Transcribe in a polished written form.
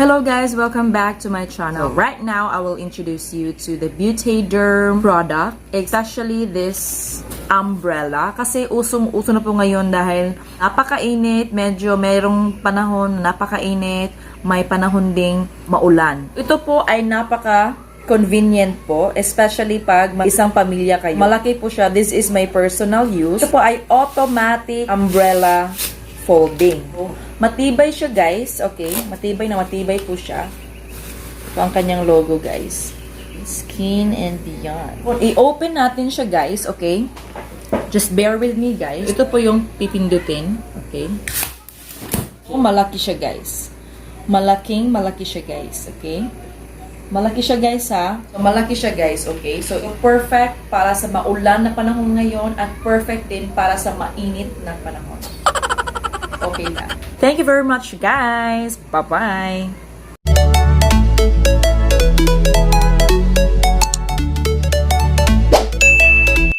Hello guys, welcome back to my channel. Right now, I will introduce you to the Beautèderm product. Especially this umbrella. Kasi usong-uso na po ngayon dahil napakainit, medyo merong panahon napakainit, may panahon ding maulan. Ito po ay napaka-convenient po, especially pag isang pamilya kayo. Malaki po siya. This is my personal use. Ito po ay automatic umbrella folding. Matibay siya guys, okay? Matibay po siya. Ito ang kanyang logo guys. Skin and Beyond. Kung i-open natin siya guys, okay? Just bear with me guys. Ito po yung pipindutin, okay? Malaki siya guys. Malaki siya guys, okay? Malaki siya guys ha. So, malaki siya guys, okay? So, perfect para sa maulan na panahon ngayon at perfect din para sa mainit na panahon. Okay na. Thank you very much guys. Bye-bye.